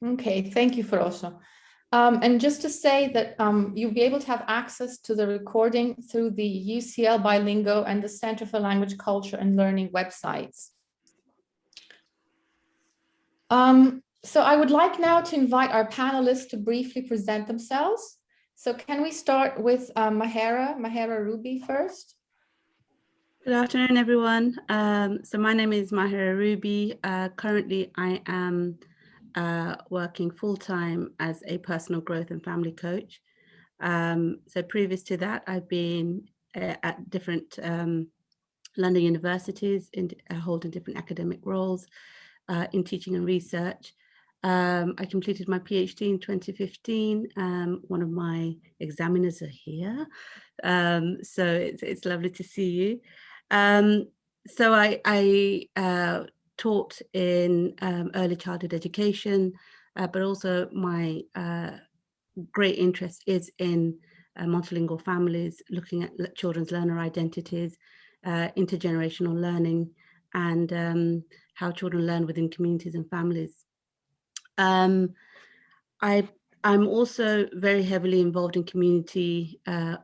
Okay, thank you, Ferocia. And just to say that you'll be able to have access to the recording through the UCL Bilingo and the Center for Language, Culture and Learning websites. So I would like now to invite our panelists to briefly present themselves. So can we start with Mahera Ruby first? Good afternoon, everyone. So my name is Mahera Ruby. Currently, I am working full-time as a personal growth and family coach. So previous to that, I've been at different London universities holding different academic roles in teaching and research. I completed my PhD in 2015. One of my examiners are here. So it's lovely to see you. So I taught in early childhood education, but also my great interest is in multilingual families, looking at children's learner identities, intergenerational learning, and how children learn within communities and families. I'm also very heavily involved in community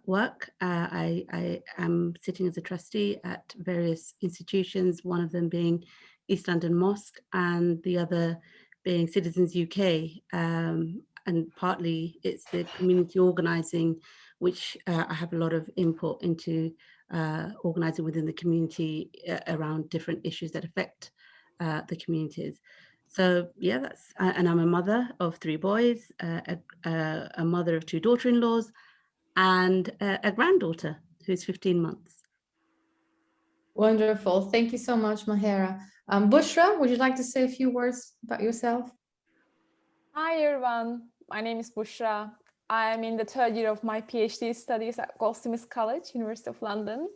work. I am sitting as a trustee at various institutions, one of them being East London Mosque and the other being Citizens UK. And partly it's the community organising, which I have a lot of input into organising within the community around different issues that affect the communities. So yeah, and I'm a mother of 3 boys, a mother of 2 daughter-in-laws, and a granddaughter who's 15 months. Wonderful. Thank you so much, Mahera. Bushra, would you like to say a few words about yourself? Hi, everyone. My name is Bushra. I'm in the 3rd year of my PhD studies at Goldsmiths College, University of London.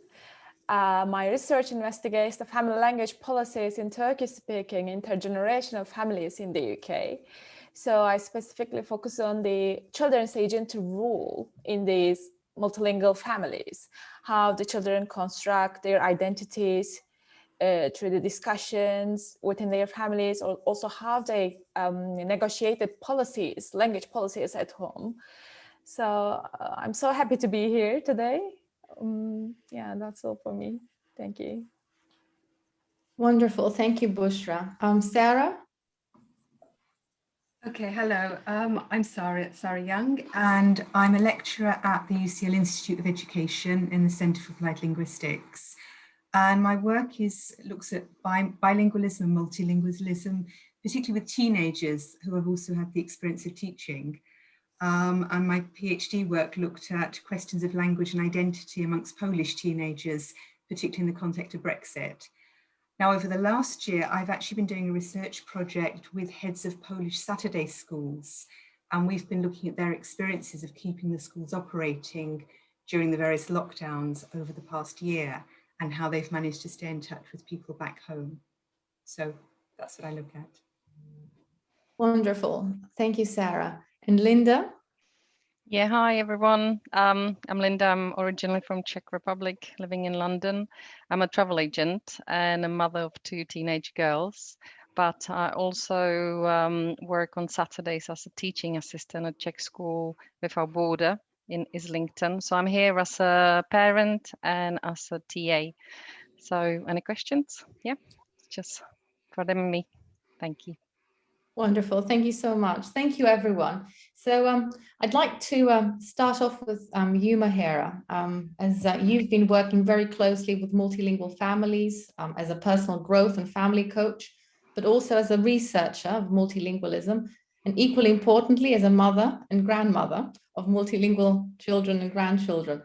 My research investigates the family language policies in Turkish-speaking intergenerational families in the UK. So I specifically focus on the children's agency role in these multilingual families, how the children construct their identities through the discussions within their families, or also how they negotiate the policies, language policies at home. So I'm so happy to be here today. Yeah, that's all for me. Thank you. Wonderful. Thank you, Bushra. Sarah? Okay, hello. I'm Sarah Young, and I'm a lecturer at the UCL Institute of Education in the Centre for Applied Linguistics. And my work looks at bilingualism and multilingualism, particularly with teenagers who have also had the experience of teaching. And my PhD work looked at questions of language and identity amongst Polish teenagers, particularly in the context of Brexit. Now, over the last year, I've actually been doing a research project with heads of Polish Saturday schools, and we've been looking at their experiences of keeping the schools operating during the various lockdowns over the past year, and how they've managed to stay in touch with people back home. So that's what I look at. Wonderful. Thank you, Sarah. And Linda? Yeah, hi everyone. I'm Linda. I'm originally from Czech Republic, living in London. I'm a travel agent and a mother of 2 teenage girls, but I also work on Saturdays as a teaching assistant at Czech school without border in Islington. So I'm here as a parent and as a TA. So any questions? Yeah, just for them and me. Thank you. Wonderful. Thank you so much. Thank you, everyone. So I'd like to start off with you, Mahera, as you've been working very closely with multilingual families as a personal growth and family coach, but also as a researcher of multilingualism, and equally importantly, as a mother and grandmother of multilingual children and grandchildren.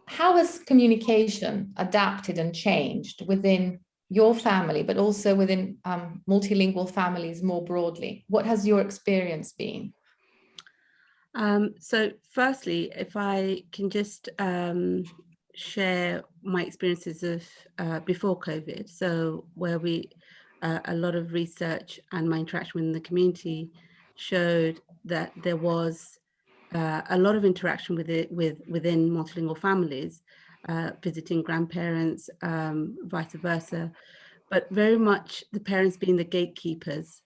How has communication adapted and changed within your family, but also within multilingual families more broadly? What has your experience been? So firstly, if I can just share my experiences of before COVID, so where a lot of research and my interaction within the community showed that there was a lot of interaction within multilingual families, visiting grandparents, vice versa, but very much the parents being the gatekeepers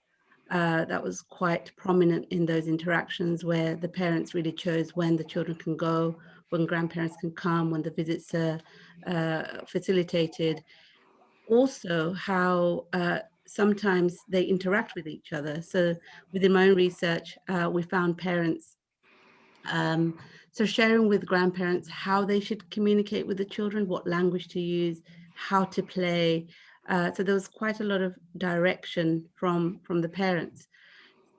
that was quite prominent in those interactions, where the parents really chose when the children can go, when grandparents can come, when the visits are facilitated. Also, how sometimes they interact with each other. So within my own research, we found parents so sharing with grandparents how they should communicate with the children, what language to use, how to play. So there was quite a lot of direction from the parents.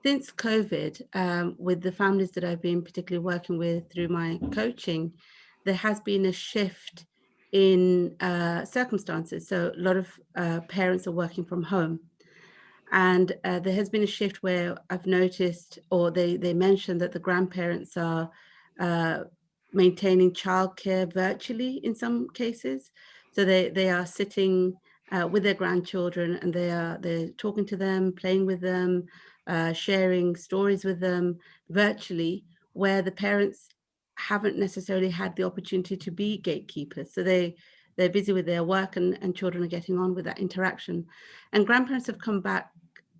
Since COVID, with the families that I've been particularly working with through my coaching, there has been a shift in circumstances. So a lot of parents are working from home. And there has been a shift where I've noticed, or they mentioned that the grandparents are maintaining childcare virtually in some cases. So they are sitting with their grandchildren, and they're talking to them, playing with them, sharing stories with them virtually, where the parents haven't necessarily had the opportunity to be gatekeepers. So they're busy with their work, and children are getting on with that interaction. And grandparents have come back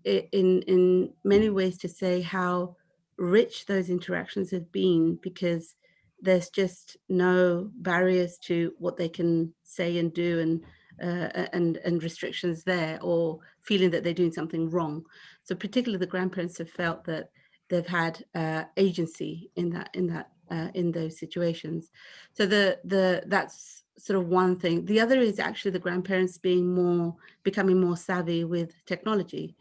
in many ways to say how rich those interactions have been, because there's just no barriers to what they can say and do, and restrictions there, or feeling that they're doing something wrong. So particularly the grandparents have felt that they've had agency in those situations. So that's sort of one thing. The other is actually the grandparents becoming more savvy with technology.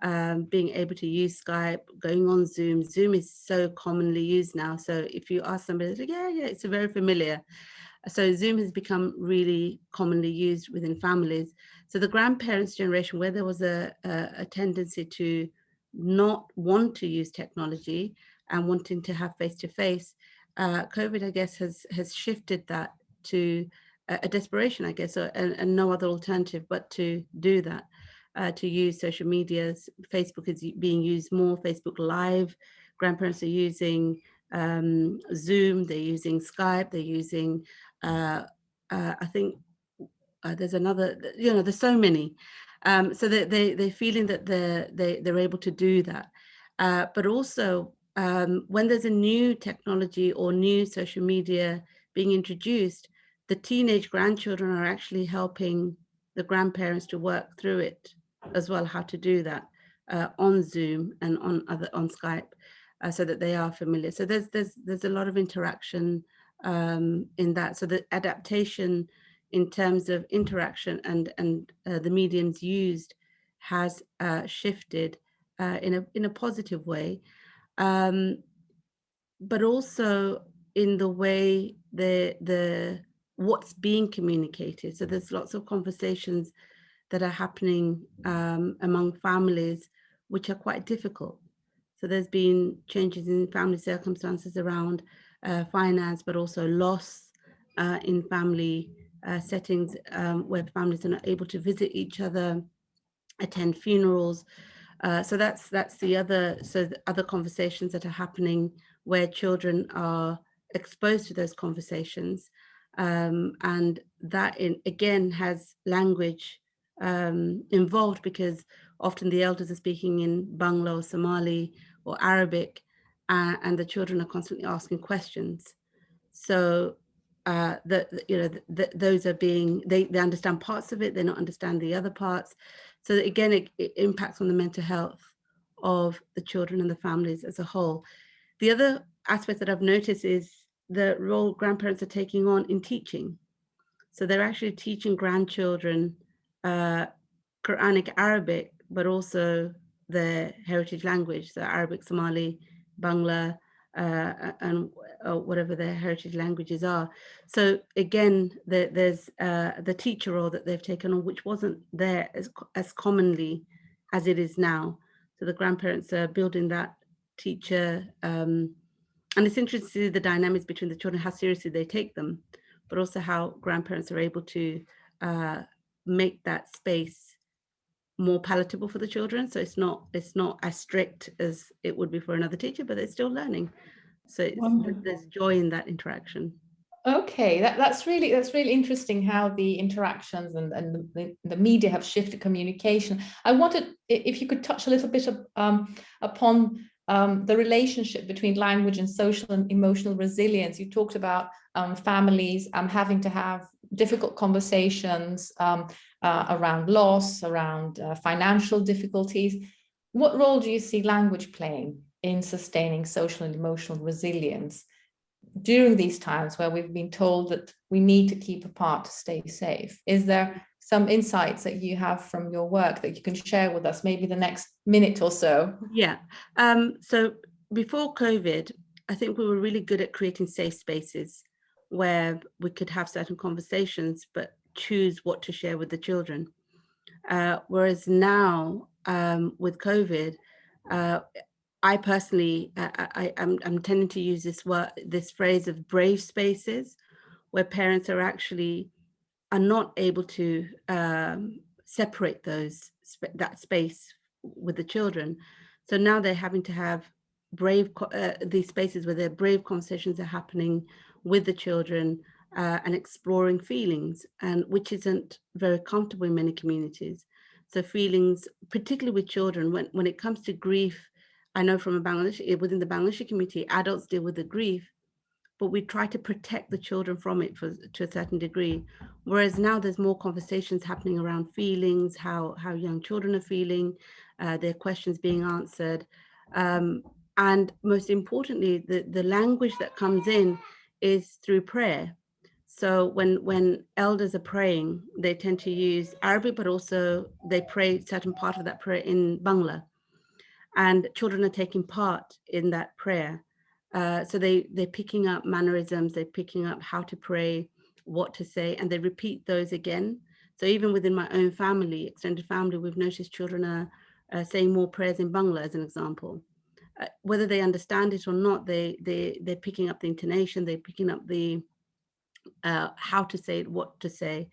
Being able to use Skype, going on Zoom. Zoom is so commonly used now. So if you ask somebody, like, yeah, it's very familiar. So Zoom has become really commonly used within families. So the grandparents' generation, where there was a tendency to not want to use technology and wanting to have face-to-face, COVID, I guess, has shifted that to a desperation, I guess, and no other alternative but to do that. To use social media. Facebook is being used more, Facebook Live. Grandparents are using Zoom, they're using Skype, they're using, I think there's another, there's so many. So they're feeling that they're able to do that. But also, when there's a new technology or new social media being introduced, the teenage grandchildren are actually helping the grandparents to work through it as well, how to do that on Zoom and on Skype, so that they are familiar. So there's a lot of interaction in that. So the adaptation in terms of interaction and the mediums used has shifted in a positive way, but also in the way the what's being communicated. So there's lots of conversations that are happening among families, which are quite difficult. So there's been changes in family circumstances around finance, but also loss in family settings where families are not able to visit each other, attend funerals. So that's the other conversations that are happening, where children are exposed to those conversations, and that again has language involved, because often the elders are speaking in Bangla or Somali or Arabic, and the children are constantly asking questions. So those are being, they understand parts of it, they not understand the other parts. So again, it impacts on the mental health of the children and the families as a whole. The other aspect that I've noticed is the role grandparents are taking on in teaching. So they're actually teaching grandchildren Quranic Arabic, but also their heritage language, so Arabic, Somali, Bangla, and whatever their heritage languages are. So again, there's the teacher role that they've taken on, which wasn't there as commonly as it is now. So the grandparents are building that teacher, and it's interesting to see the dynamics between the children, how seriously they take them, but also how grandparents are able to make that space more palatable for the children. So it's not as strict as it would be for another teacher, but they're still learning. So there's joy in that interaction. Okay, that's really interesting how the interactions and the media have shifted communication. I wanted, if you could touch a little bit upon the relationship between language and social and emotional resilience. You talked about families having to have difficult conversations around loss, around financial difficulties. What role do you see language playing in sustaining social and emotional resilience during these times where we've been told that we need to keep apart to stay safe? Is there some insights that you have from your work that you can share with us, maybe the next minute or so? Yeah. So before COVID, I think we were really good at creating safe spaces where we could have certain conversations, but choose what to share with the children. Whereas now, with COVID, I personally, I'm tending to use this phrase of brave spaces, where parents are not able to separate that space with the children. So now they're having to have these spaces where their brave conversations are happening with the children and exploring feelings, and which isn't very comfortable in many communities. So feelings, particularly with children, when it comes to grief, I know from within the Bangladeshi community, adults deal with the grief, but we try to protect the children from it to a certain degree. Whereas now there's more conversations happening around feelings, how young children are feeling, their questions being answered. And most importantly, the language that comes in is through prayer. So when elders are praying, they tend to use Arabic, but also they pray certain part of that prayer in Bangla. And children are taking part in that prayer. So they're picking up mannerisms, they're picking up how to pray, what to say, and they repeat those again. So even within my own family, extended family, we've noticed children are saying more prayers in Bangla, as an example. Whether they understand it or not, they're picking up the intonation, they're picking up the how to say it, what to say.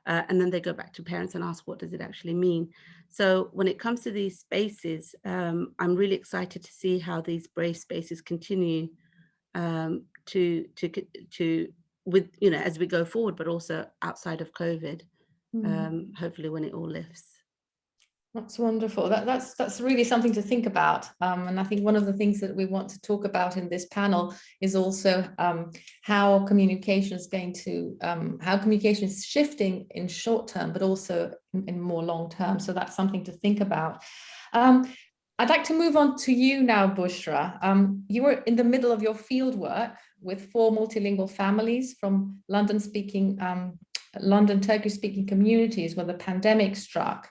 And then they go back to parents and ask, what does it actually mean? So when it comes to these spaces, I'm really excited to see how these brave spaces continue to with, as we go forward, but also outside of COVID, hopefully when it all lifts. That's wonderful. That's really something to think about. And I think one of the things that we want to talk about in this panel is also how communication is shifting in short term, but also in more long term. So that's something to think about. I'd like to move on to you now, Bushra. You were in the middle of your field work with 4 multilingual families from London Turkish-speaking communities when the pandemic struck.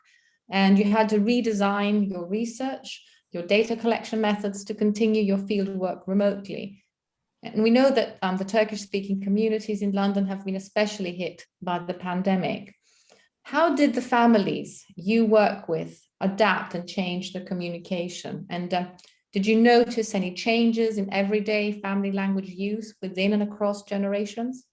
And you had to redesign your research, your data collection methods to continue your field work remotely. And we know that the Turkish-speaking communities in London have been especially hit by the pandemic. How did the families you work with adapt and change their communication? And did you notice any changes in everyday family language use within and across generations?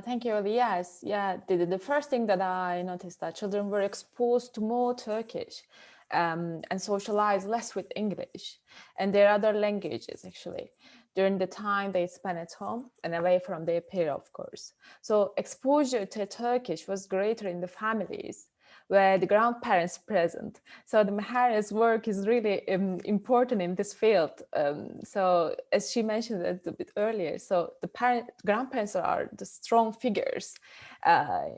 Thank you. Yes, yeah. The first thing that I noticed that children were exposed to more Turkish and socialized less with English and their other languages, actually, during the time they spent at home and away from their peer, of course. So exposure to Turkish was greater in the families where the grandparents present. So the Mahara's work is really important in this field. So as she mentioned a bit earlier, so the grandparents are the strong figures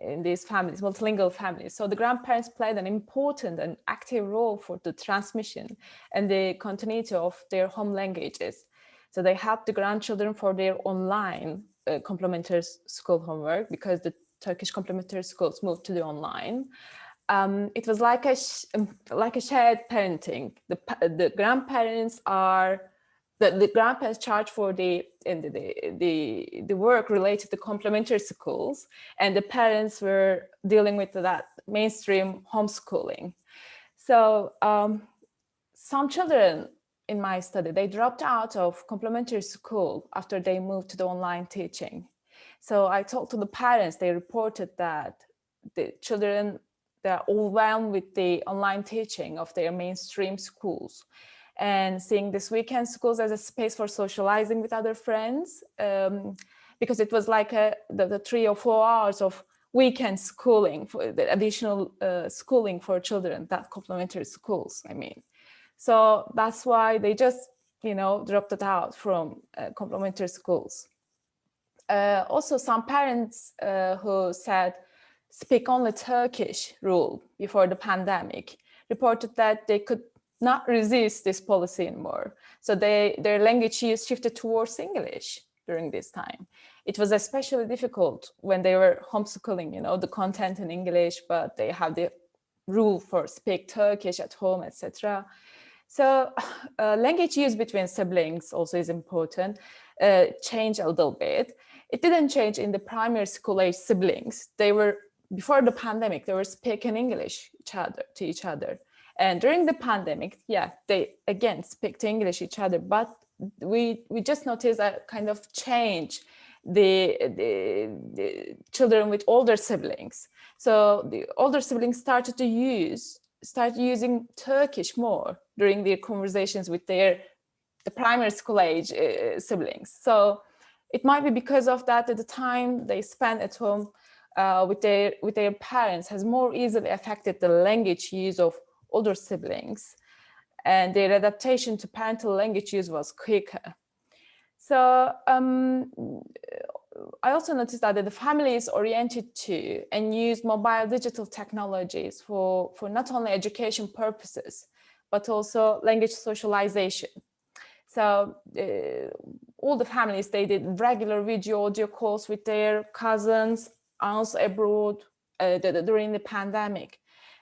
in these families, multilingual families. So the grandparents played an important and active role for the transmission and the continuity of their home languages. So they helped the grandchildren for their online complementary school homework because the Turkish complementary schools moved to the online. It was like a shared parenting. The grandparents are the grandparents charge for the work related to complementary schools, and the parents were dealing with that mainstream homeschooling. So some children in my study, they dropped out of complementary school after they moved to the online teaching. So I talked to the parents. They reported that the children, they're overwhelmed with the online teaching of their mainstream schools and seeing this weekend schools as a space for socializing with other friends. because it was like the 3 or 4 hours of weekend schooling, for the additional schooling for children, that complementary schools, I mean. So that's why they just, dropped it out from complementary schools. Also, some parents who said speak only Turkish rule before the pandemic reported that they could not resist this policy anymore. So their language use shifted towards English during this time. It was especially difficult when they were homeschooling, the content in English, but they have the rule for speak Turkish at home, etc. So language use between siblings also is important, change a little bit. It didn't change in the primary school age siblings. They were, before the pandemic, they were speaking English to each other. And during the pandemic, yeah, they again speak to English each other, but we just noticed a kind of change, the children with older siblings. So the older siblings started using Turkish more during their conversations with the primary school age siblings. So it might be because of that the time they spend at home with their parents has more easily affected the language use of older siblings, and their adaptation to parental language use was quicker. So I also noticed that the family is oriented to and use mobile digital technologies for not only education purposes, but also language socialization. So all the families, they did regular video audio calls with their cousins, aunts abroad during the pandemic,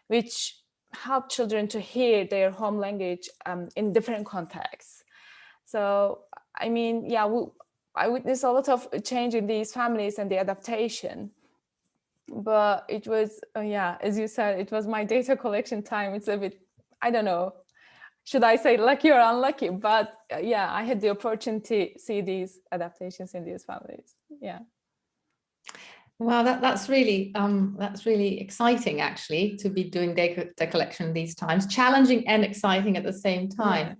which helped children to hear their home language in different contexts. So, I mean, yeah, I witnessed a lot of change in these families and the adaptation. But it was, yeah, as you said, it was my data collection time. It's a bit, I don't know, should I say lucky or unlucky? But yeah, I had the opportunity to see these adaptations in these families. Yeah. Wow, that's really exciting, actually, to be doing data collection these times. Challenging and exciting at the same time.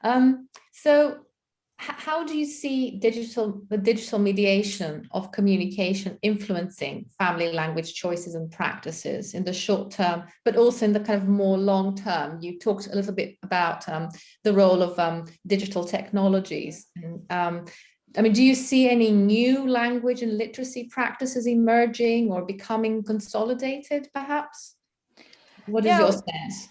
Yeah. So how do you see the digital mediation of communication influencing family language choices and practices in the short term, but also in the kind of more long term? You talked a little bit about the role of digital technologies. I mean, do you see any new language and literacy practices emerging or becoming consolidated, perhaps? What is your sense?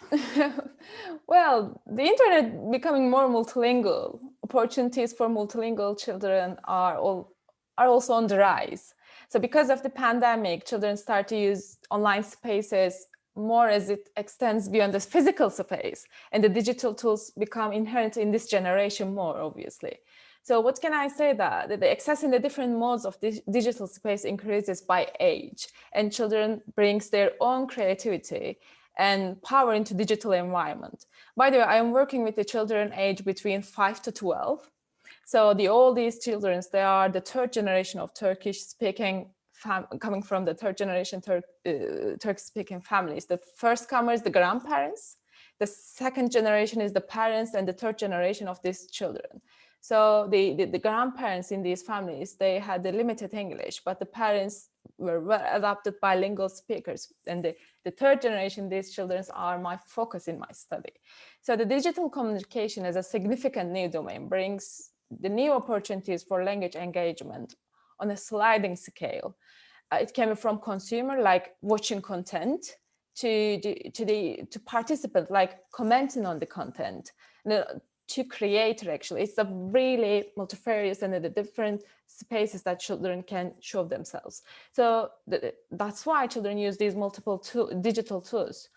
Well, the internet becoming more multilingual, opportunities for multilingual children are also on the rise. So because of the pandemic, children start to use online spaces more as it extends beyond the physical space, and the digital tools become inherent in this generation more, obviously. So what can I say, that the access in the different modes of this digital space increases by age, and children brings their own creativity and power into digital environment. By the way, I am working with the children aged between 5 to 12. So all these children, they are the third generation of Turkish speaking, coming from the third generation Turkish speaking families. The first comer is the grandparents. The second generation is the parents, and the third generation of these children. So the grandparents in these families, they had the limited English, but the parents were well adapted bilingual speakers. And the third generation, these children are my focus in my study. So the digital communication as a significant new domain brings the new opportunities for language engagement on a sliding scale. It can be from consumer, like watching content, to participant, like commenting on the content, to creator. Actually, it's a really multifarious and the different spaces that children can show themselves. So that's why children use these multiple digital tools,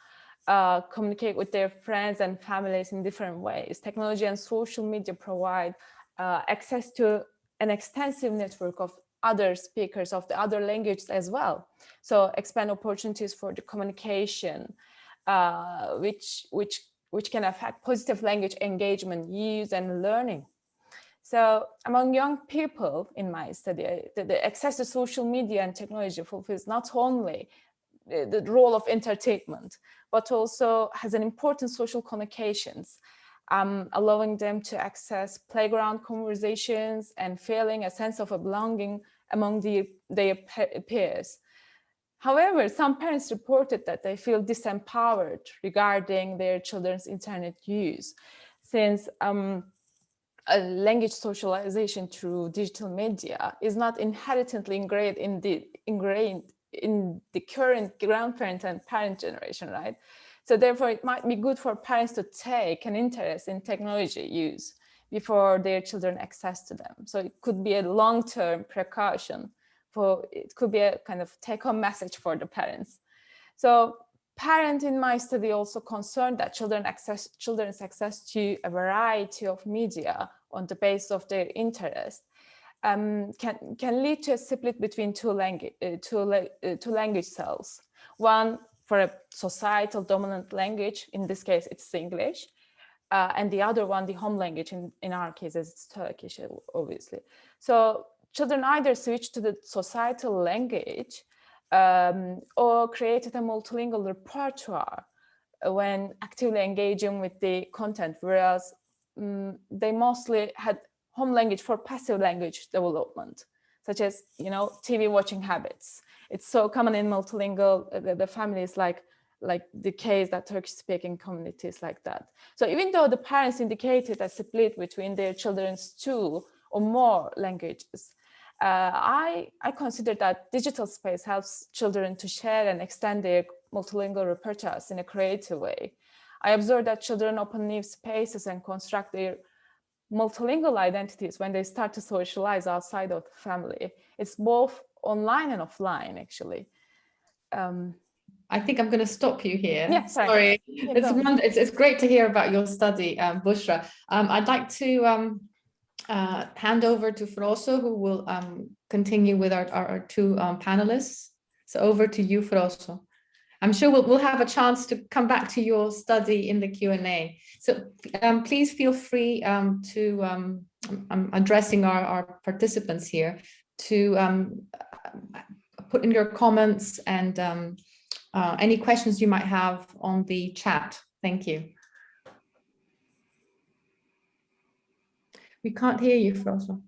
communicate with their friends and families in different ways. Technology and social media provide access to an extensive network of other speakers of the other languages as well. So expand opportunities for the communication, which can affect positive language engagement, use, and learning. So among young people in my study, the access to social media and technology fulfills not only the role of entertainment, but also has an important social communications. allowing them to access playground conversations and feeling a sense of belonging among their peers. However, some parents reported that they feel disempowered regarding their children's internet use, since language socialization through digital media is not inherently ingrained in the current grandparent and parent generation, right? So therefore, it might be good for parents to take an interest in technology use before their children access to them. So it could be a long-term precaution. It could be a kind of take-home message for the parents. So parents in my study also concerned that children's access to a variety of media on the basis of their interest can lead to a split between two language cells. One for a societal dominant language, in this case it's English, and the other one, the home language, in our case, is Turkish, obviously. So children either switch to the societal language or created a multilingual repertoire when actively engaging with the content, whereas they mostly had home language for passive language development, such as, TV watching habits. It's so common in multilingual, the families like the case that Turkish-speaking communities like that. So even though the parents indicated a split between their children's 2 or more languages, I consider that digital space helps children to share and extend their multilingual repertoires in a creative way. I observe that children open new spaces and construct their multilingual identities when they start to socialize outside of the family. It's both online and offline, actually. I think I'm going to stop you here. Yeah, sorry. It's great to hear about your study, Bushra. I'd like to hand over to Froso, who will continue with our 2 panelists. So over to you, Froso. I'm sure we'll have a chance to come back to your study in the Q&A. So please feel free to, I'm addressing our participants here, to put in your comments and any questions you might have on the chat. Thank you. We can't hear you, Froso.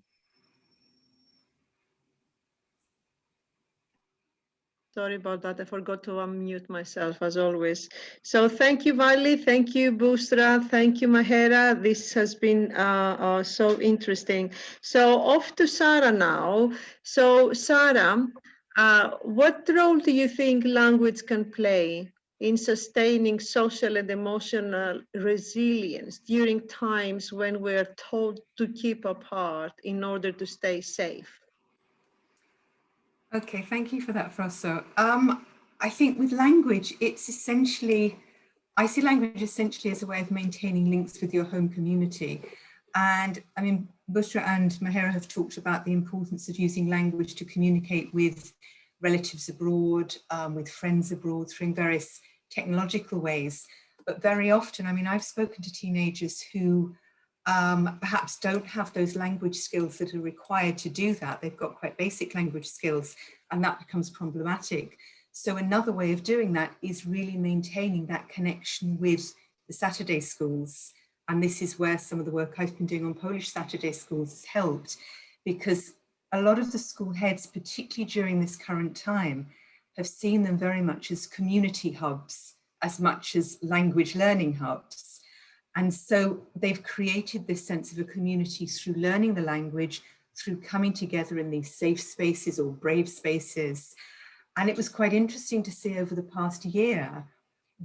Sorry about that. I forgot to unmute myself as always. So thank you, Vali. Thank you, Bushra. Thank you, Mahera. This has been so interesting. So off to Sarah now. So Sarah, what role do you think language can play in sustaining social and emotional resilience during times when we're told to keep apart in order to stay safe? Okay, thank you for that, Froso. I think with language, it's essentially, I see language essentially as a way of maintaining links with your home community. And I mean, Bushra and Mahera have talked about the importance of using language to communicate with relatives abroad, with friends abroad, through various technological ways. But very often, I mean, I've spoken to teenagers who perhaps don't have those language skills that are required to do that. They've got quite basic language skills, and that becomes problematic. So another way of doing that is really maintaining that connection with the Saturday schools. And this is where some of the work I've been doing on Polish Saturday schools has helped, because a lot of the school heads, particularly during this current time, have seen them very much as community hubs, as much as language learning hubs. And so they've created this sense of a community through learning the language, through coming together in these safe spaces or brave spaces. And it was quite interesting to see over the past year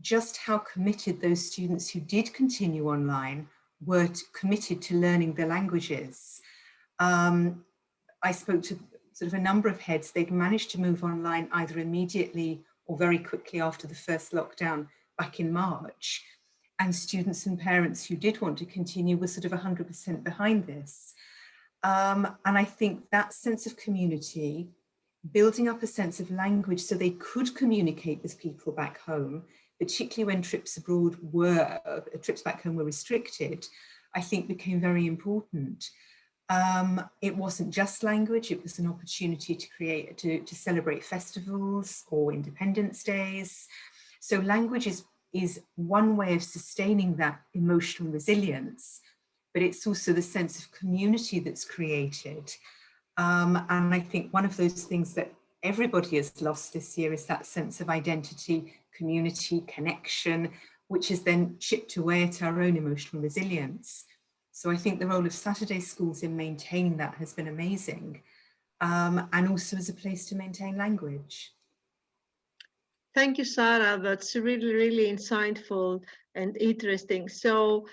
just how committed those students who did continue online were committed to learning the languages. I spoke to sort of a number of heads. They'd managed to move online either immediately or very quickly after the first lockdown back in March. And students and parents who did want to continue were sort of 100% behind this. And I think that sense of community, building up a sense of language so they could communicate with people back home, particularly when trips back home were restricted, I think became very important. It wasn't just language, it was an opportunity to celebrate festivals or Independence Days. So language is one way of sustaining that emotional resilience, but it's also the sense of community that's created. And I think one of those things that everybody has lost this year is that sense of identity, community, connection, which is then chipped away at our own emotional resilience. So I think the role of Saturday schools in maintaining that has been amazing, and also as a place to maintain language. Thank you, Sarah. That's really, really insightful and interesting. So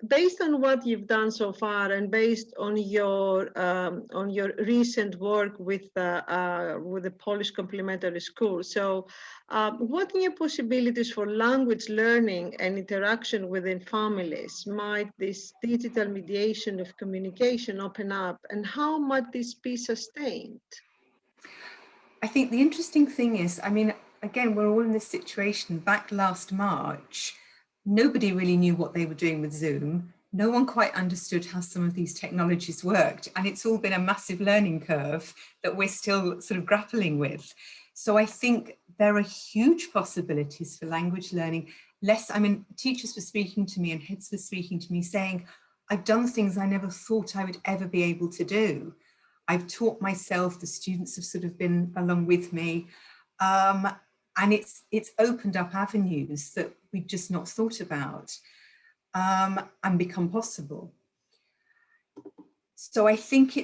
based on what you've done so far and based on your recent work with the Polish Complementary School, so what new possibilities for language learning and interaction within families might this digital mediation of communication open up, and how might this be sustained? I think the interesting thing is, I mean, again, we're all in this situation. Back last March, nobody really knew what they were doing with Zoom. No one quite understood how some of these technologies worked. And it's all been a massive learning curve that we're still sort of grappling with. So I think there are huge possibilities for language learning. I mean, teachers were speaking to me and heads were speaking to me saying, I've done things I never thought I would ever be able to do. I've taught myself, the students have sort of been along with me, and it's opened up avenues that we'd just not thought about, and become possible. So I think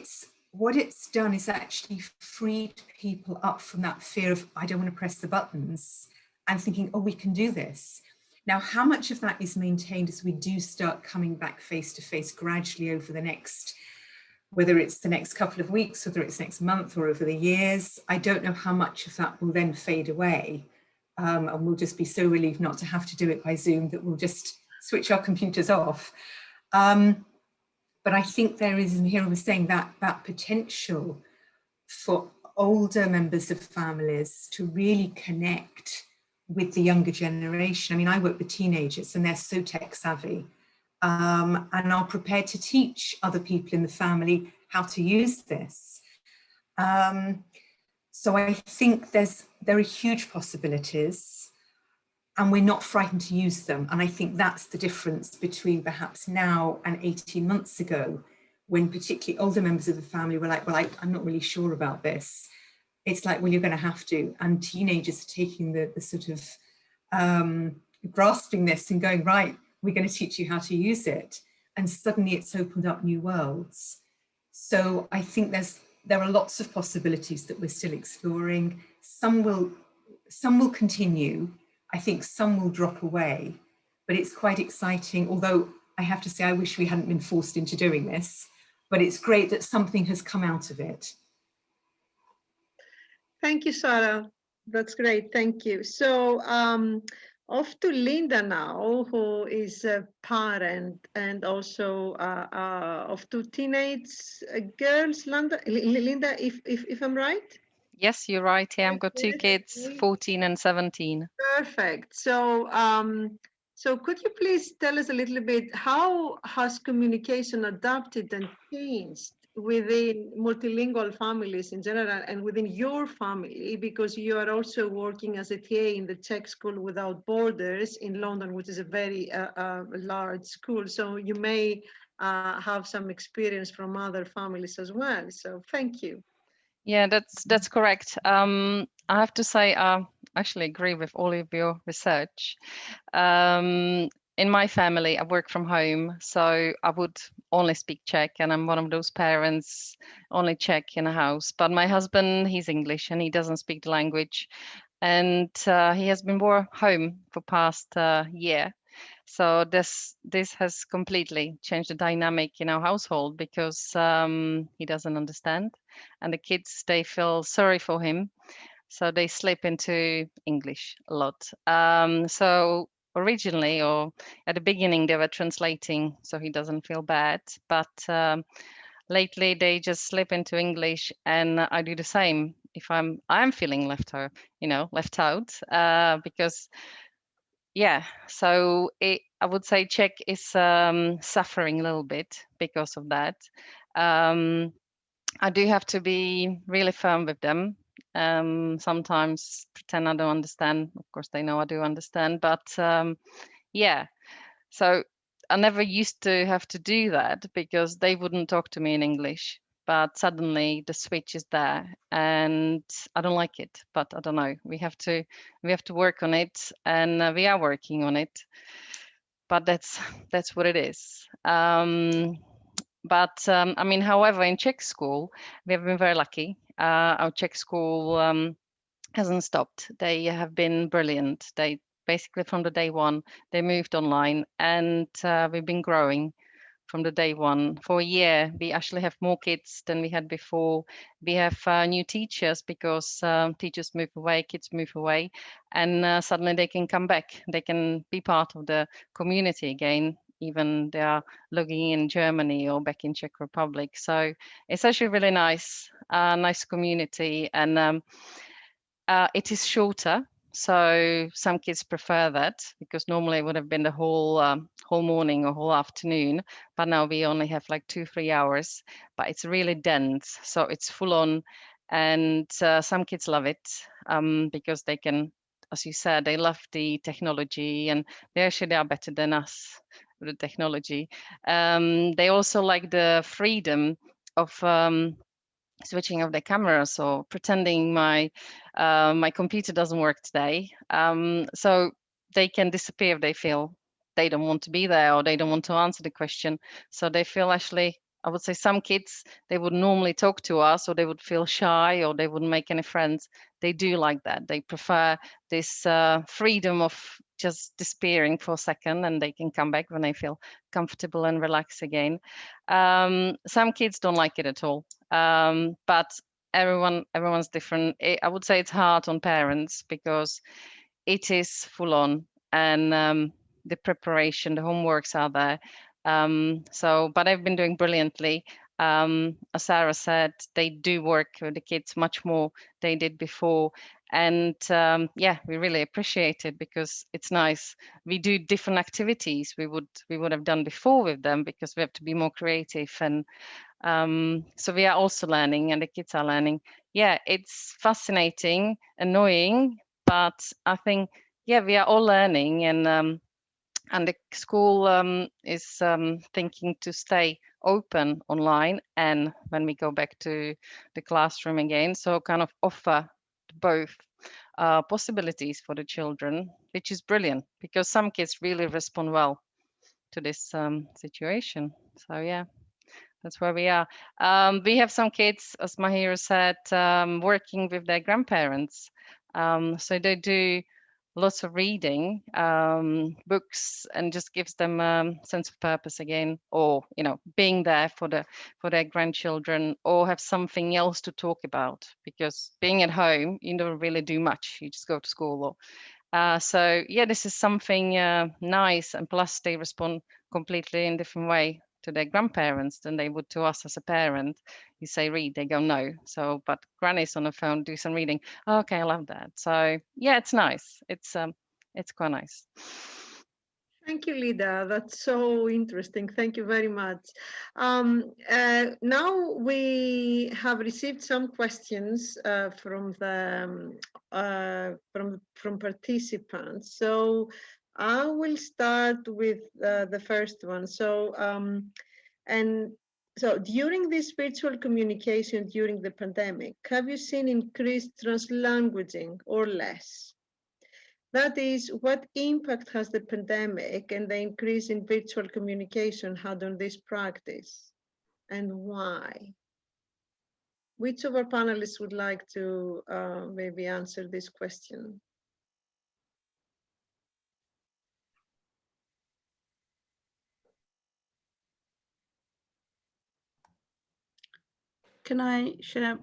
what it's done is actually freed people up from that fear of, I don't want to press the buttons, and thinking, oh, we can do this. Now, how much of that is maintained as we do start coming back face to face gradually over the next, whether it's the next couple of weeks, whether it's next month or over the years, I don't know how much of that will then fade away. And we'll just be so relieved not to have to do it by Zoom that we'll just switch our computers off. But I think there is, and here I was saying, that potential for older members of families to really connect with the younger generation. I mean, I work with teenagers and they're so tech savvy. And are prepared to teach other people in the family how to use this. So I think there are huge possibilities and we're not frightened to use them. And I think that's the difference between perhaps now and 18 months ago, when particularly older members of the family were like, well, I'm not really sure about this. It's like, well, you're going to have to. And teenagers are taking the sort of grasping this and going, right, we're going to teach you how to use it. And suddenly it's opened up new worlds. So I think there are lots of possibilities that we're still exploring. Some will continue. I think some will drop away, but it's quite exciting. Although I have to say, I wish we hadn't been forced into doing this, but it's great that something has come out of it. Thank you, Sarah. That's great. Thank you. So off to Linda now, who is a parent and also of two teenage girls. Linda, if I'm right? Yes, you're right. Yeah, I've got two kids, 14 and 17. Perfect. So, so could you please tell us a little bit, how has communication adapted and changed within multilingual families in general and within your family, because you are also working as a TA in the Czech School Without Borders in London, which is a very large school. So you may have some experience from other families as well. So thank you. Yeah, that's correct. I have to say, I actually agree with all of your research. In my family, I work from home, so I would only speak Czech, and I'm one of those parents, only Czech in a house. But my husband, he's English, and he doesn't speak the language, and he has been more home for past year. So this has completely changed the dynamic in our household, because he doesn't understand, and the kids, they feel sorry for him, so they slip into English a lot. So originally, or at the beginning, they were translating so he doesn't feel bad, but lately they just slip into English, and I do the same if I'm feeling left out, because yeah, so I would say Czech is suffering a little bit because of that. I do have to be really firm with them Sometimes pretend I don't understand. Of course, they know I do understand, but yeah. So I never used to have to do that because they wouldn't talk to me in English. But suddenly the switch is there, and I don't like it. But I don't know. We have to work on it, and we are working on it. But that's what it is. But I mean, however, in Czech school, we have been very lucky. Our Czech school hasn't stopped. They have been brilliant. They basically from the day one, they moved online, and we've been growing from the day one. For a year, we actually have more kids than we had before. We have new teachers because teachers move away, kids move away, and suddenly they can come back. They can be part of the community again, even they are logging in Germany or back in Czech Republic. So it's actually really nice, nice community, and it is shorter. So some kids prefer that because normally it would have been the whole morning or whole afternoon, but now we only have like 2-3 hours. But it's really dense, so it's full on, and some kids love it because they can, as you said, they love the technology, and they actually are better than us with the technology. They also like the freedom of switching off the cameras or pretending my my computer doesn't work today. So they can disappear if they feel they don't want to be there or they don't want to answer the question. So they feel actually, I would say some kids, they would normally talk to us or they would feel shy or they wouldn't make any friends. They do like that. They prefer this freedom of just disappearing for a second, and they can come back when they feel comfortable and relax again. Some kids don't like it at all. But everyone's different. I would say it's hard on parents because it is full on, and the preparation, the homeworks are there. So, but I've been doing brilliantly. As Sarah said, they do work with the kids much more they did before, and yeah, we really appreciate it because it's nice. We do different activities we would have done before with them because we have to be more creative, and so we are also learning and the kids are learning. Yeah, it's fascinating, annoying, but I think, yeah, we are all learning, and the school is thinking to stay open online and when we go back to the classroom again, so kind of offer both possibilities for the children, which is brilliant because some kids really respond well to this situation. So yeah, that's where we are. We have some kids, as Mahira said, working with their grandparents. So they do lots of reading books, and just gives them sense of purpose again, or being there for their grandchildren, or have something else to talk about, because being at home you don't really do much, you just go to school. Or so yeah, this is something nice, and plus they respond completely in different way to their grandparents than they would to us as a parent. You say read, they go no. So but granny's on the phone, do some reading. Oh, okay, I love that. So yeah, it's nice. It's quite nice. Thank you, Lida. That's so interesting. Thank you very much. Now we have received some questions from the from participants. So I will start with the first one. So so during this virtual communication during the pandemic, have you seen increased translanguaging or less? That is, what impact has the pandemic and the increase in virtual communication had on this practice, and why? Which of our panelists would like to maybe answer this question? Can I share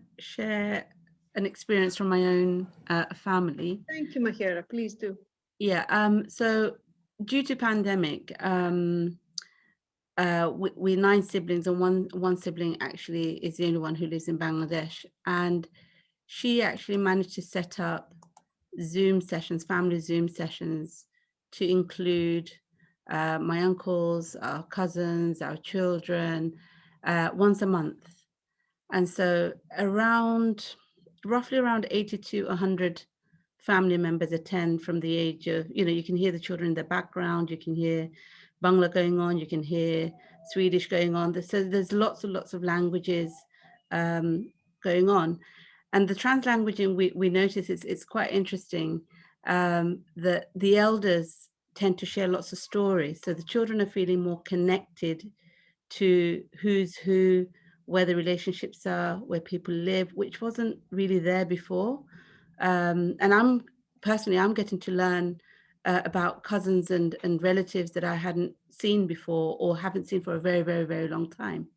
an experience from my own family? Thank you, Mahira. Please do. Yeah. So due to pandemic, we're 9 siblings, and one sibling actually is the only one who lives in Bangladesh, and she actually managed to set up Zoom sessions, family Zoom sessions, to include my uncles, our cousins, our children, once a month. And so around roughly around 80 to 100 family members attend from the age of, you can hear the children in the background, you can hear Bangla going on, you can hear Swedish going on. So there's lots and lots of languages going on. And the translanguaging, we notice it's quite interesting that the elders tend to share lots of stories. So the children are feeling more connected to who's who, where the relationships are, where people live, which wasn't really there before. And I'm getting to learn about cousins and relatives that I hadn't seen before or haven't seen for a very, very, very long time.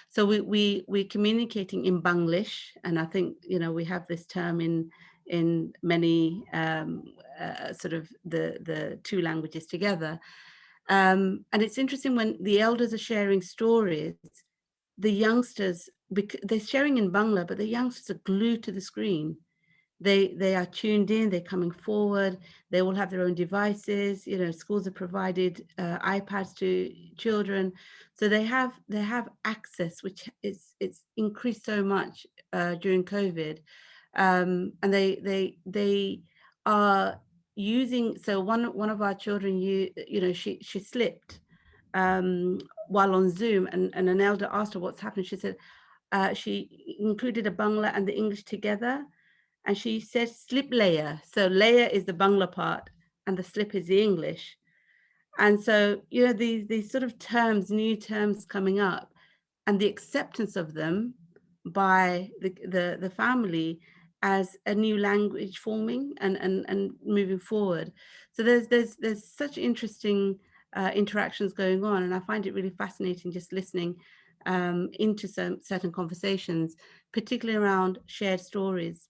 So we're communicating in Banglish, and I think we have this term in many sort of the two languages together. And it's interesting when the elders are sharing stories, the youngsters, they're sharing in Bangla, but the youngsters are glued to the screen. They are tuned in, they're coming forward, they all have their own devices, schools have provided iPads to children. So they have access, which it's increased so much during COVID. And they are using, so one of our children, she slipped while on Zoom, and an elder asked her what's happened. She said she included a Bangla and the English together. And she said slip layer. So layer is the Bangla part and the slip is the English. And so, these sort of terms, new terms coming up, and the acceptance of them by the family as a new language forming and moving forward. So there's such interesting interactions going on. And I find it really fascinating just listening into certain conversations, particularly around shared stories,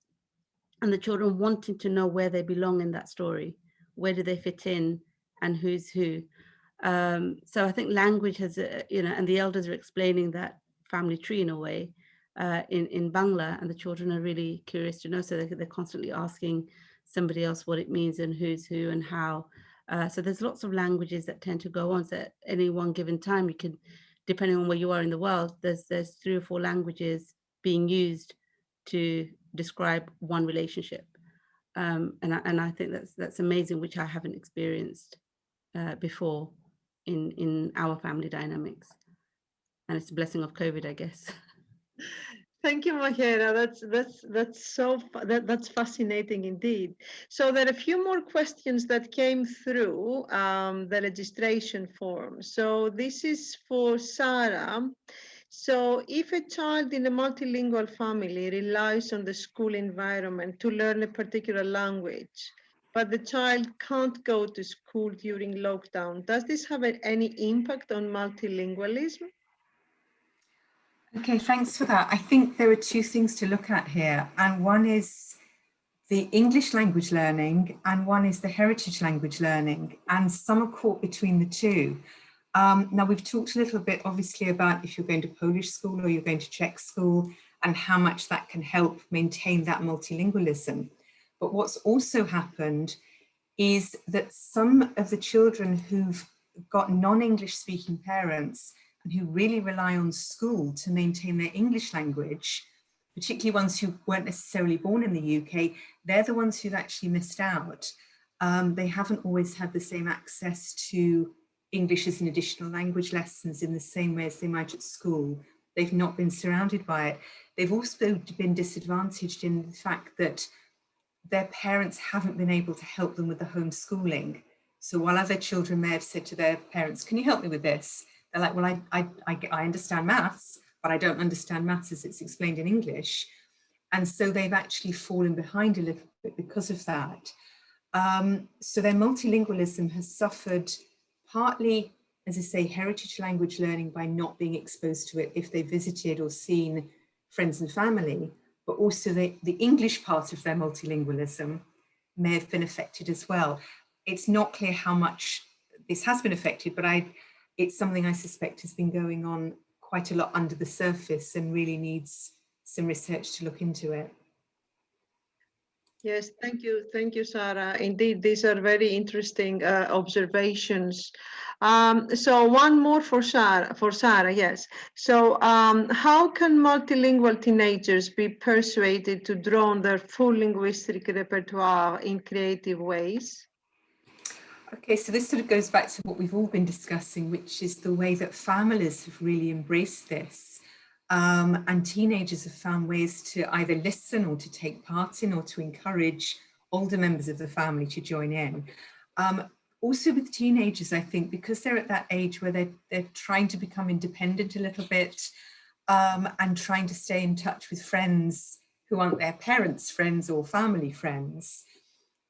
and the children wanting to know where they belong in that story, where do they fit in, and who's who. So I think language has, and the elders are explaining that family tree in a way in Bangla, and the children are really curious to know. So they're constantly asking somebody else what it means and who's who and how. So there's lots of languages that tend to go on. So at any one given time, you can, depending on where you are in the world, there's 3 or 4 languages being used to describe one relationship, and I think that's amazing, which I haven't experienced before in our family dynamics, and it's a blessing of COVID, I guess. Thank you, Mahera. That's fascinating indeed. So there are a few more questions that came through the registration form. So this is for Sarah. So if a child in a multilingual family relies on the school environment to learn a particular language, but the child can't go to school during lockdown, does this have any impact on multilingualism? Okay, thanks for that. I think there are 2 things to look at here, and one is the English language learning and one is the heritage language learning, and some are caught between the 2. Now, we've talked a little bit, obviously, about if you're going to Polish school or you're going to Czech school and how much that can help maintain that multilingualism. But what's also happened is that some of the children who've got non-English speaking parents and who really rely on school to maintain their English language, particularly ones who weren't necessarily born in the UK, they're the ones who've actually missed out. They haven't always had the same access to English as an additional language lessons in the same way as they might at school. They've not been surrounded by it. They've also been disadvantaged in the fact that their parents haven't been able to help them with the homeschooling. So while other children may have said to their parents, can you help me with this? They're like, well, I understand maths, but I don't understand maths as it's explained in English. And so they've actually fallen behind a little bit because of that. So their multilingualism has suffered partly, as I say, heritage language learning by not being exposed to it if they visited or seen friends and family, but also the English part of their multilingualism may have been affected as well. It's not clear how much this has been affected, but it's something I suspect has been going on quite a lot under the surface and really needs some research to look into it. Yes, thank you, Sarah. Indeed, these are very interesting observations. So one more for Sarah, yes. So how can multilingual teenagers be persuaded to draw on their full linguistic repertoire in creative ways? Okay, so this sort of goes back to what we've all been discussing, which is the way that families have really embraced this. And teenagers have found ways to either listen or to take part in or to encourage older members of the family to join in. Also with teenagers, I think, because they're at that age where they're trying to become independent a little bit and trying to stay in touch with friends who aren't their parents' friends or family friends.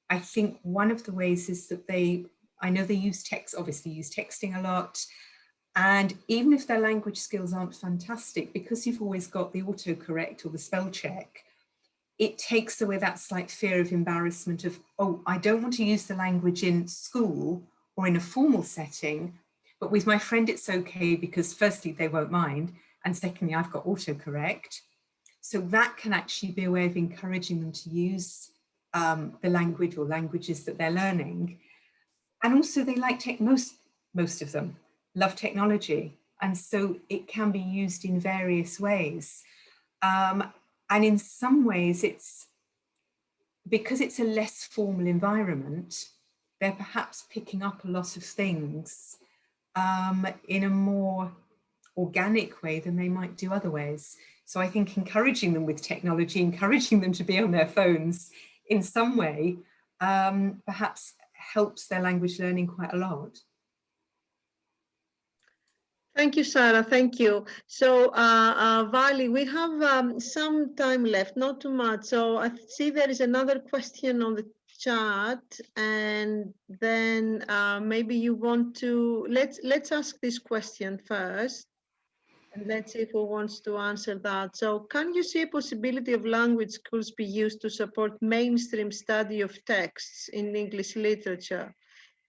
I think one of the ways is that I know they use obviously use texting a lot. And even if their language skills aren't fantastic, because you've always got the autocorrect or the spell check, it takes away that slight fear of embarrassment of, oh, I don't want to use the language in school or in a formal setting, but with my friend, it's okay because firstly, they won't mind. And secondly, I've got autocorrect. So that can actually be a way of encouraging them to use the language or languages that they're learning. And also they like most of them love technology. And so it can be used in various ways. And in some ways because it's a less formal environment, they're perhaps picking up a lot of things in a more organic way than they might do otherwise. So I think encouraging them with technology, encouraging them to be on their phones in some way, perhaps helps their language learning quite a lot. Thank you, Sarah. Thank you. So, Vali, we have some time left, not too much. So I see there is another question on the chat, and then maybe you want to let's ask this question first. And let's see who wants to answer that. So can you see a possibility of language schools be used to support mainstream study of texts in English literature?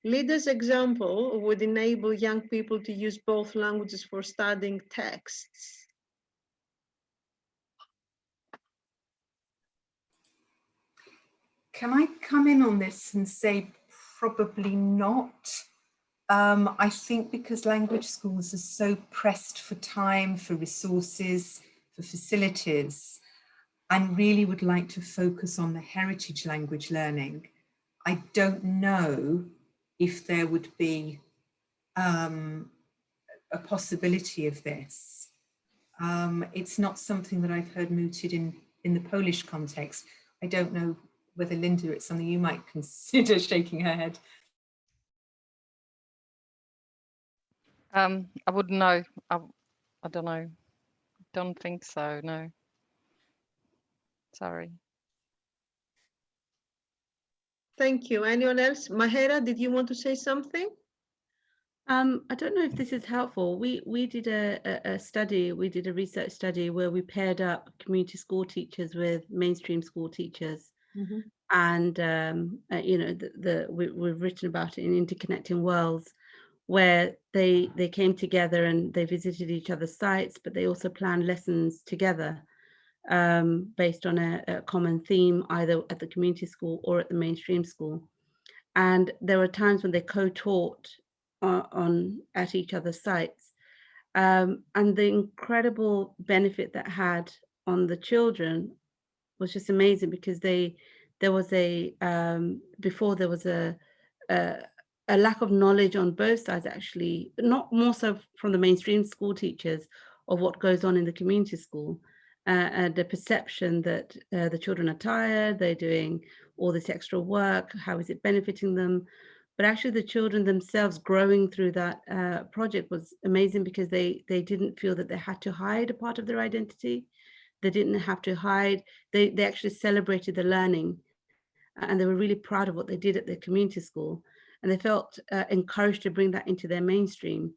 Lida's example would enable young people to use both languages for studying texts. Can I come in on this and say probably not? I think because language schools are so pressed for time, for resources, for facilities, and really would like to focus on the heritage language learning, I don't know if there would be a possibility of this. It's not something that I've heard mooted in the Polish context. I don't know whether, Linda, it's something you might consider. Shaking her head. I wouldn't know. I don't know. Don't think so, no. Sorry. Thank you. Anyone else? Mahera, did you want to say something? I don't know if this is helpful. We did a study, we did a research study where we paired up community school teachers with mainstream school teachers. Mm-hmm. And, you know, we've written about it in Interconnecting Worlds, where they came together and they visited each other's sites, but they also planned lessons together based on a common theme, either at the community school or at the mainstream school. And there were times when they co-taught at each other's sites, and the incredible benefit that had on the children was just amazing, because there was a lack of knowledge on both sides, actually, not more so from the mainstream school teachers of what goes on in the community school, and the perception that the children are tired, they're doing all this extra work, how is it benefiting them? But actually the children themselves growing through that project was amazing, because they didn't feel that they had to hide a part of their identity. They didn't have to hide. They actually celebrated the learning, and they were really proud of what they did at their community school. And they felt encouraged to bring that into their mainstream.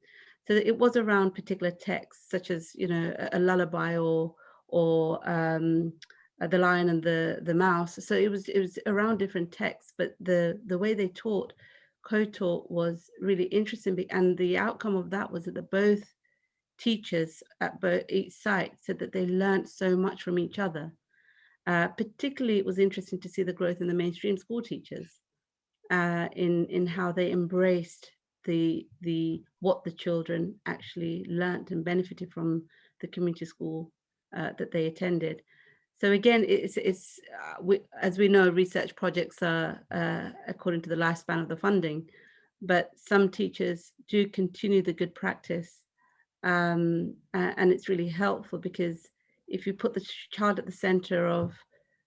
So it was around particular texts, such as, you know, a lullaby or The Lion and the Mouse. So it was around different texts, but the way they co-taught was really interesting. And the outcome of that was that both teachers at each site said that they learned so much from each other. Particularly, it was interesting to see the growth in the mainstream school teachers, in how they embraced what the children actually learnt and benefited from the community school that they attended. So again, as we know, research projects are according to the lifespan of the funding, but some teachers do continue the good practice, and it's really helpful, because if you put the child at the center of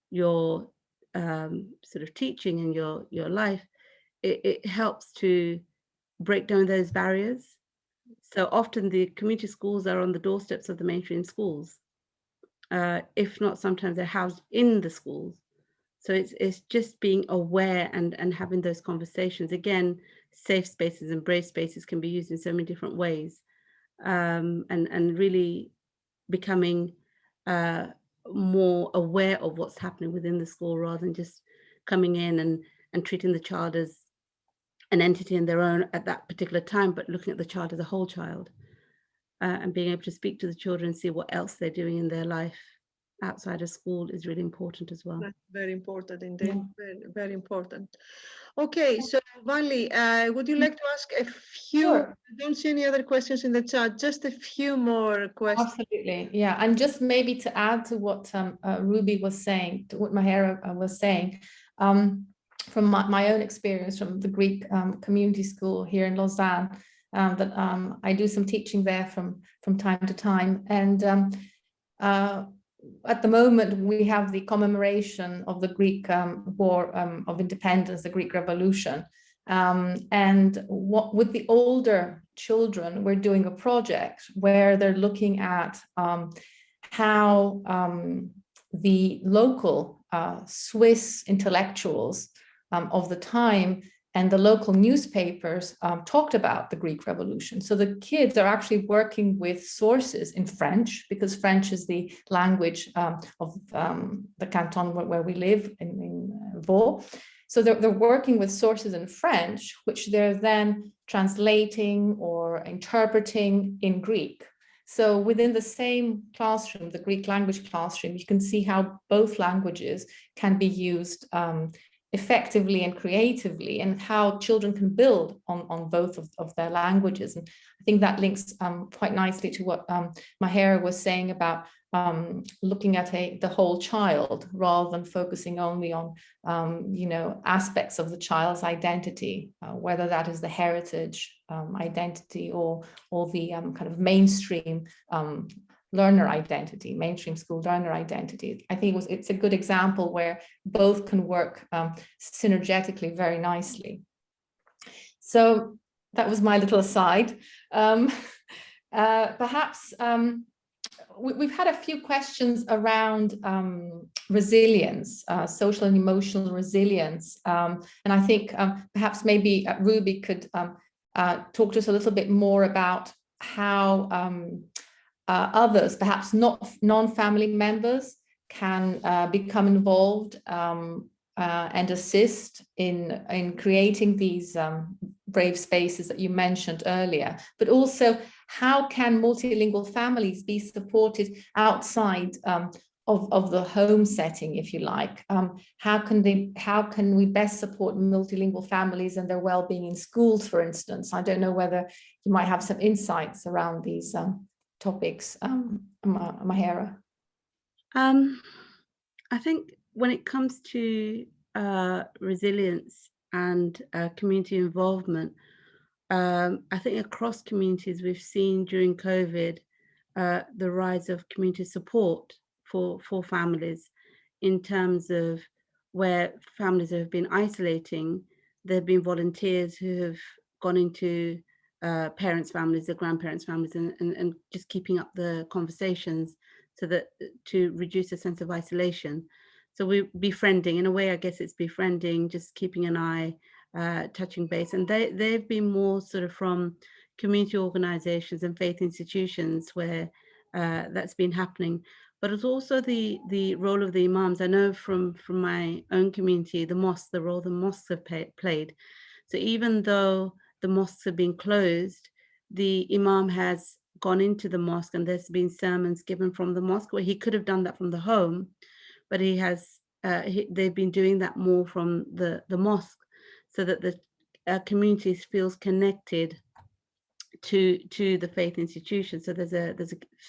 your sort of teaching and your life, it helps to break down those barriers. So often the community schools are on the doorsteps of the mainstream schools. If not, sometimes they're housed in the schools. So it's just being aware and having those conversations. Again, safe spaces and brave spaces can be used in so many different ways, and really becoming more aware of what's happening within the school, rather than just coming in and treating the child as an entity in their own at that particular time, but looking at the child as a whole child, and being able to speak to the children and see what else they're doing in their life outside of school is really important as well. That's very important indeed. Yeah. Very, very important. Okay, so Vali, would you like to ask a few? Sure. I don't see any other questions in the chat. Just a few more questions. Absolutely, yeah. And just maybe to add to what Ruby was saying, to what Mahera was saying, from my own experience from the Greek community school here in Lausanne, that I do some teaching there from time to time. And at the moment, we have the commemoration of the Greek War of Independence, the Greek Revolution. And with the older children, we're doing a project where they're looking at how the local Swiss intellectuals of the time and the local newspapers talked about the Greek Revolution. So the kids are actually working with sources in French, because French is the language of the canton where we live in Vaud. So they're working with sources in French, which they're then translating or interpreting in Greek. So within the same classroom, the Greek language classroom, you can see how both languages can be used effectively and creatively, and how children can build on both of their languages. And I think that links quite nicely to what Mahera was saying about looking at the whole child, rather than focusing only on aspects of the child's identity, whether that is the heritage identity or the kind of mainstream learner identity, mainstream school learner identity. I think it's a good example where both can work synergetically very nicely. So that was my little aside. Perhaps we've had a few questions around resilience, social and emotional resilience. And I think perhaps maybe Ruby could talk to us a little bit more about how others, perhaps not non-family members, can become involved and assist in creating these brave spaces that you mentioned earlier. But also, how can multilingual families be supported outside of the home setting, if you like? How can we best support multilingual families and their well-being in schools, for instance? I don't know whether you might have some insights around these topics, Mahera. I think when it comes to resilience and community involvement, I think across communities we've seen during COVID the rise of community support for families, in terms of where families have been isolating. There have been volunteers who have gone into parents' families, their grandparents' families, and just keeping up the conversations so that to reduce a sense of isolation. So we're befriending, in a way, I guess it's befriending, just keeping an eye, touching base. And they've been more sort of from community organizations and faith institutions where that's been happening. But it's also the role of the imams. I know from my own community, the role the mosques have played. So even though the mosques have been closed, the imam has gone into the mosque, and there's been sermons given from the mosque, where he could have done that from the home, but they've been doing that more from the mosque, so that the community feels connected to the faith institution. So there's a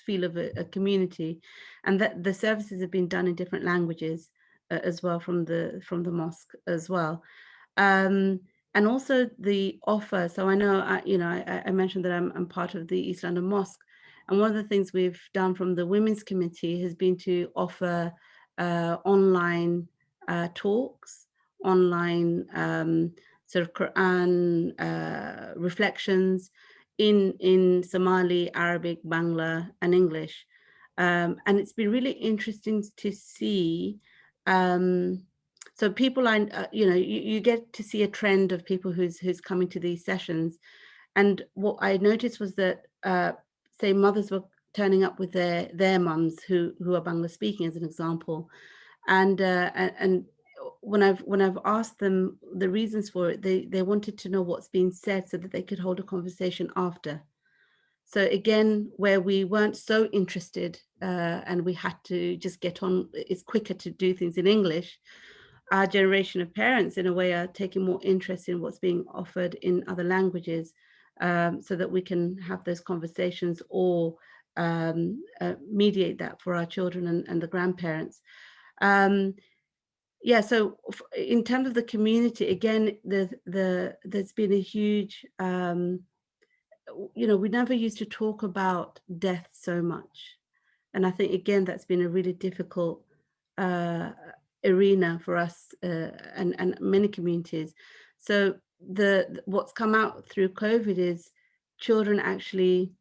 feel of a community, and that the services have been done in different languages as well from the mosque as well. And also the offer. So I know, I mentioned that I'm part of the East London Mosque, and one of the things we've done from the Women's Committee has been to offer online talks, online sort of Quran reflections in Somali, Arabic, Bangla, and English. And it's been really interesting to see. So people, you get to see a trend of people who's coming to these sessions. And what I noticed was that, say, mothers were turning up with their mums who are Bangla speaking, as an example. And when I've asked them the reasons for it, they wanted to know what's being said so that they could hold a conversation after. So again, where we weren't so interested and we had to just get on, it's quicker to do things in English. Our generation of parents, in a way, are taking more interest in what's being offered in other languages, so that we can have those conversations or mediate that for our children and the grandparents. Yeah, so in terms of the community, again, there's been a huge, we never used to talk about death so much. And I think, again, that's been a really difficult arena for us and many communities. So what's come out through COVID is children actually,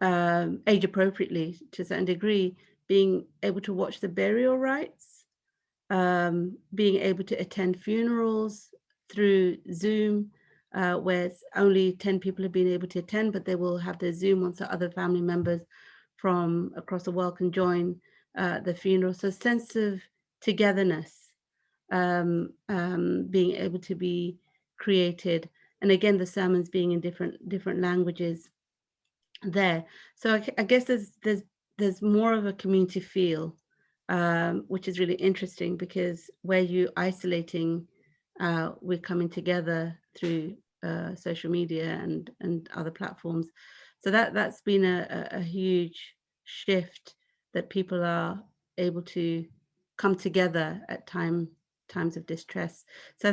age appropriately to a certain degree, being able to watch the burial rites, being able to attend funerals through Zoom, where only 10 people have been able to attend, but they will have their Zoom once the other family members from across the world can join the funeral. So sense of togetherness being able to be created, and again the sermons being in different languages there. So I guess there's more of a community feel, which is really interesting, because where you're isolating, we're coming together through social media and other platforms. So that's been a huge shift, that people are able to come together at times of distress. So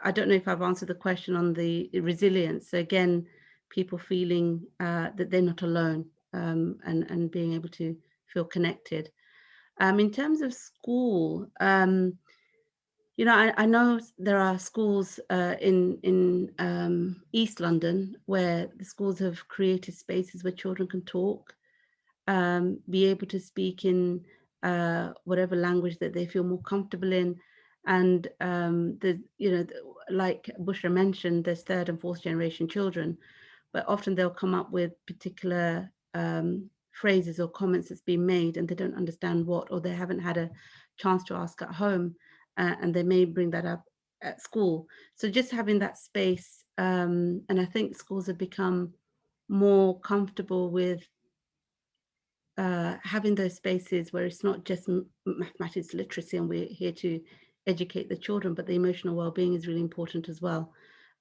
I don't know if I've answered the question on the resilience. So again, people feeling that they're not alone, and being able to feel connected. In terms of school, I know there are schools in East London where the schools have created spaces where children can talk, be able to speak in whatever language that they feel more comfortable in. And like Bushra mentioned, there's third and fourth generation children, but often they'll come up with particular phrases or comments that's been made, and they don't understand what, or they haven't had a chance to ask at home, and they may bring that up at school. So just having that space, and I think schools have become more comfortable with having those spaces where it's not just mathematics literacy and we're here to educate the children, but the emotional well-being is really important as well.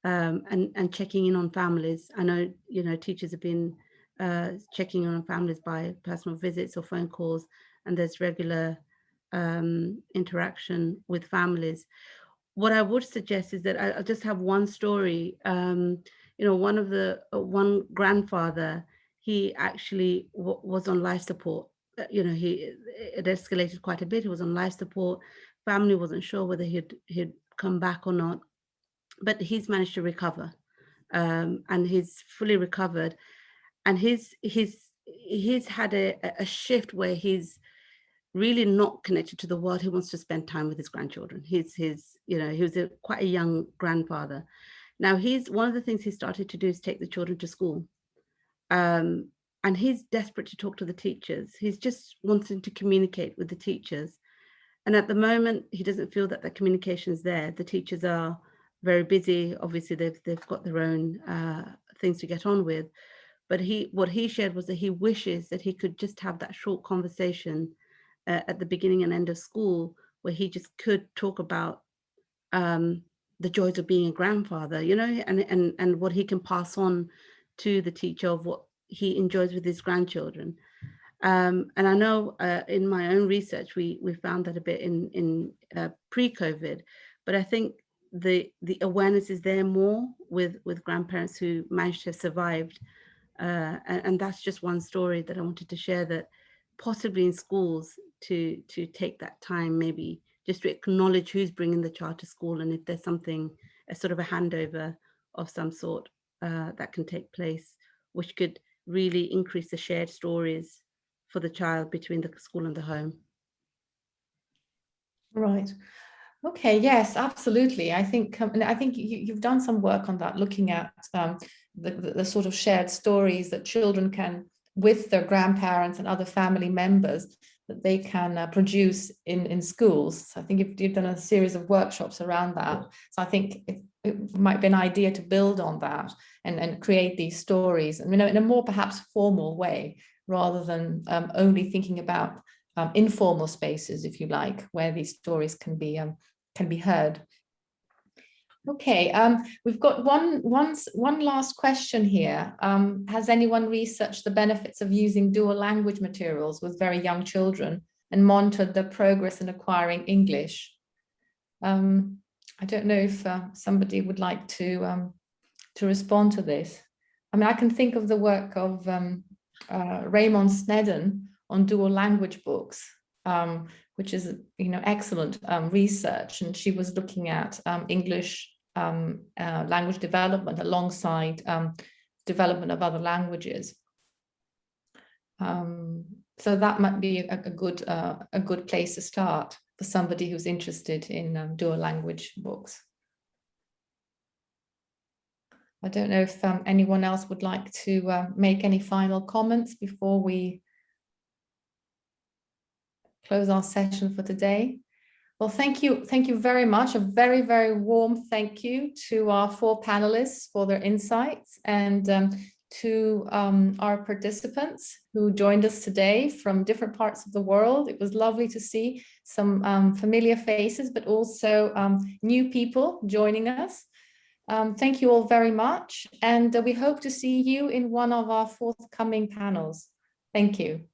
And checking in on families. I know, teachers have been checking in on families by personal visits or phone calls, and there's regular interaction with families. What I would suggest is that I'll just have one story. One grandfather, he actually was on life support. It escalated quite a bit. He was on life support. Family wasn't sure whether he'd come back or not, but he's managed to recover, and he's fully recovered. And he's had a shift where he's really not connected to the world. He wants to spend time with his grandchildren. He was quite a young grandfather. Now one of the things he started to do is take the children to school. And he's desperate to talk to the teachers. He's just wanting to communicate with the teachers. And at the moment, he doesn't feel that the communication is there. The teachers are very busy. Obviously, they've got their own things to get on with. But what he shared was that he wishes that he could just have that short conversation at the beginning and end of school where he just could talk about the joys of being a grandfather, you know, and what he can pass on to the teacher of what he enjoys with his grandchildren. And I know in my own research, we found that a bit in pre-COVID, but I think the awareness is there more with grandparents who managed to have survived. And that's just one story that I wanted to share, that possibly in schools to take that time, maybe just to acknowledge who's bringing the child to school, and if there's something, a sort of a handover of some sort that can take place, which could really increase the shared stories for the child between the school and the home. Right. Okay. Yes, absolutely. I think you've done some work on that, looking at the sort of shared stories that children can, with their grandparents and other family members, that they can produce in schools. I think you've done a series of workshops around that. So I think it might be an idea to build on that and create these stories, and, you know, in a more perhaps formal way, rather than only thinking about informal spaces, if you like, where these stories can be heard. Okay, we've got one last question here. Has anyone researched the benefits of using dual language materials with very young children and monitored their progress in acquiring English? I don't know if somebody would like to respond to this. I mean, I can think of the work of Raymond Snedden on dual language books, which is, you know, excellent research, and she was looking at English language development alongside development of other languages. So that might be a good place to start for somebody who's interested in dual language books. I don't know if anyone else would like to make any final comments before we close our session for today. Well, thank you very much. A very, very warm thank you to our 4 panelists for their insights, and to our participants who joined us today from different parts of the world. It was lovely to see some familiar faces, but also new people joining us. Thank you all very much, and we hope to see you in one of our forthcoming panels. Thank you.